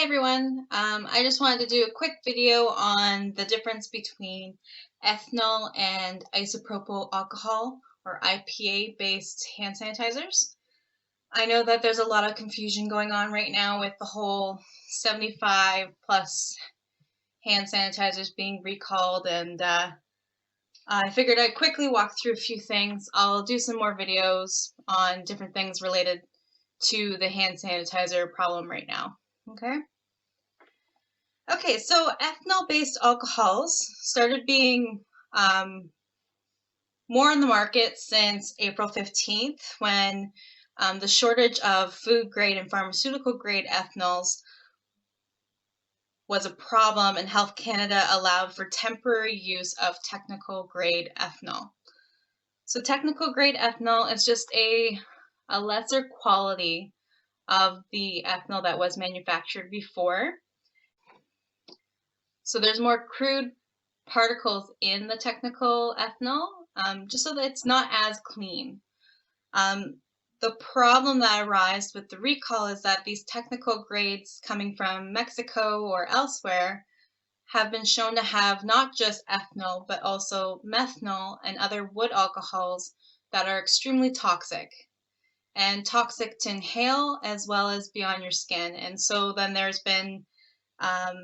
Hi everyone. I just wanted to do a quick video on the difference between ethanol and isopropyl alcohol or IPA based hand sanitizers. I know that there's a lot of confusion going on right now with the whole 75 plus hand sanitizers being recalled, and I figured I'd quickly walk through a few things. I'll do some more videos on different things related to the hand sanitizer problem right now. Okay, so ethanol-based alcohols started being more on the market since April 15th, when the shortage of food-grade and pharmaceutical-grade ethanols was a problem, and Health Canada allowed for temporary use of technical-grade ethanol. So technical-grade ethanol is just a lesser quality of the ethanol that was manufactured before. So there's more crude particles in the technical ethanol, just so that it's not as clean. The problem that arises with the recall is that these technical grades coming from Mexico or elsewhere have been shown to have not just ethanol, but also methanol and other wood alcohols that are extremely toxic, and toxic to inhale as well as be on your skin. And so then there's been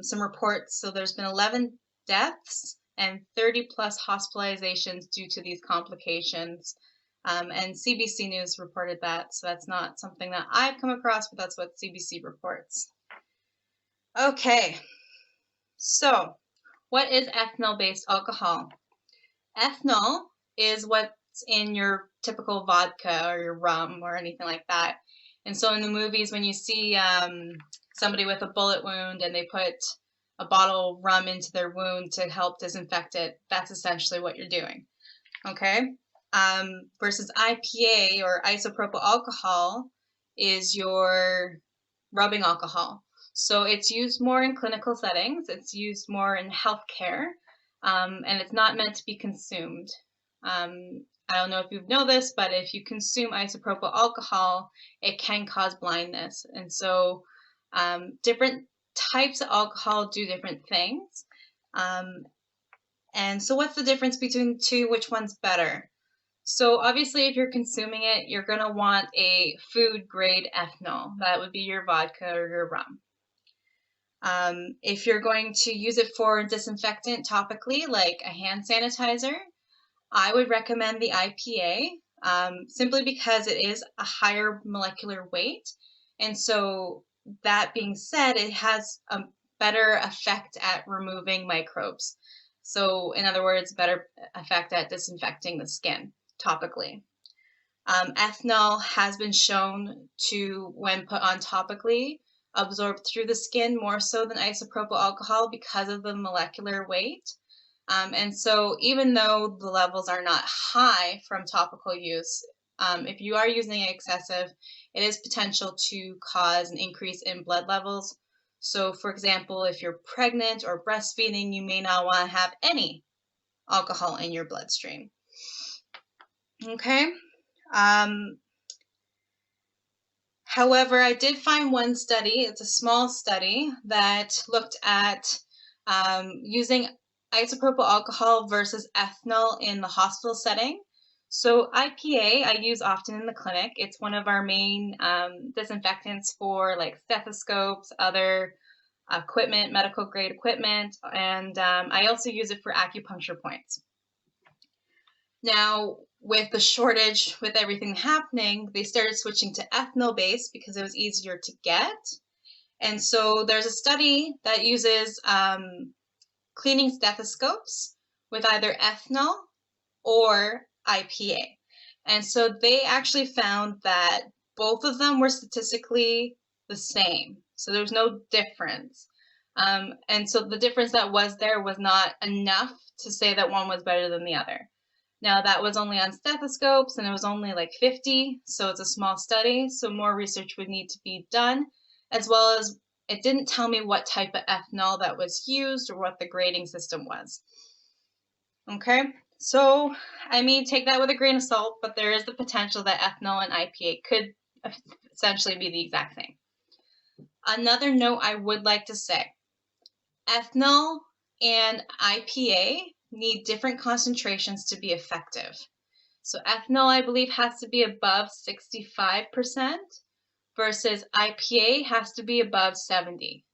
some reports. So there's been 11 deaths and 30 plus hospitalizations due to these complications. And CBC News reported that, so that's not something that I've come across, but that's what CBC reports. Okay, so what is ethanol-based alcohol? Ethanol is what's in your typical vodka or your rum or anything like that. And so in the movies, when you see somebody with a bullet wound and they put a bottle of rum into their wound to help disinfect it, that's essentially what you're doing. Okay? Versus IPA or isopropyl alcohol is your rubbing alcohol. So it's used more in clinical settings, it's used more in healthcare, and it's not meant to be consumed. I don't know if you know this, but if you consume isopropyl alcohol, it can cause blindness. And so different types of alcohol do different things. And so what's the difference between the two? Which one's better? So obviously, if you're consuming it, you're going to want a food-grade ethanol. That would be your vodka or your rum. If you're going to use it for disinfectant topically, like a hand sanitizer, I would recommend the IPA, simply because it is a higher molecular weight. And so that being said, it has a better effect at removing microbes. So in other words, better effect at disinfecting the skin topically. Ethanol has been shown to, when put on topically, absorb through the skin more so than isopropyl alcohol because of the molecular weight. And so even though the levels are not high from topical use, if you are using it excessive, it is potential to cause an increase in blood levels. So for example, if you're pregnant or breastfeeding, you may not want to have any alcohol in your bloodstream. Okay. However, I did find one study, it's a small study, that looked at using isopropyl alcohol versus ethanol in the hospital setting. So IPA I use often in the clinic. It's one of our main disinfectants for like stethoscopes, other equipment, medical grade equipment, and I also use it for acupuncture points. Now, with the shortage, with everything happening, they started switching to ethanol based because it was easier to get. And so there's a study that uses cleaning stethoscopes with either ethanol or IPA. And so they actually found that both of them were statistically the same. So there's no difference. And so the difference that was there was not enough to say that one was better than the other. Now that was only on stethoscopes, and it was only like 50, so it's a small study, so more research would need to be done, as well as it didn't tell me what type of ethanol that was used or what the grading system was. Okay, so I mean, take that with a grain of salt, but there is the potential that ethanol and IPA could essentially be the exact same. Another note I would like to say, ethanol and IPA need different concentrations to be effective. So ethanol, I believe, has to be above 65% versus IPA has to be above 70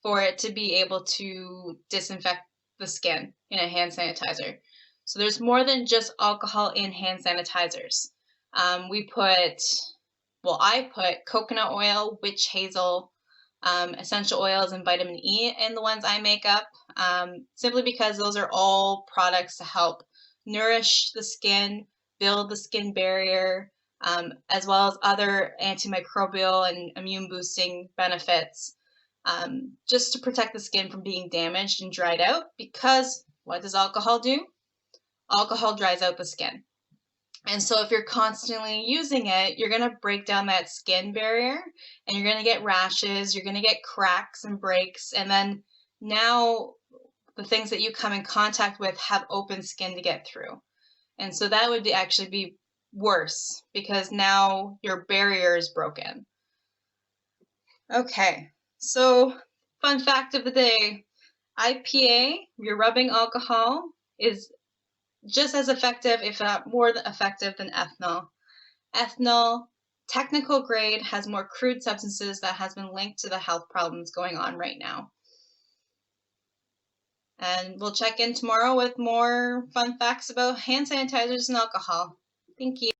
for it to be able to disinfect the skin in a hand sanitizer. So there's more than just alcohol in hand sanitizers. I put coconut oil, witch hazel, essential oils, and vitamin E in the ones I make up, simply because those are all products to help nourish the skin, build the skin barrier, as well as other antimicrobial and immune boosting benefits, just to protect the skin from being damaged and dried out. Because what does alcohol do? Alcohol dries out the skin. And so if you're constantly using it, you're going to break down that skin barrier and you're going to get rashes, you're going to get cracks and breaks, and then now the things that you come in contact with have open skin to get through. And so that would actually be worse because now your barrier is broken. Okay, so fun fact of the day, IPA, your rubbing alcohol, is just as effective, if not more effective, than ethanol. Ethanol, technical grade, has more crude substances that has been linked to the health problems going on right now. And we'll check in tomorrow with more fun facts about hand sanitizers and alcohol. Thank you.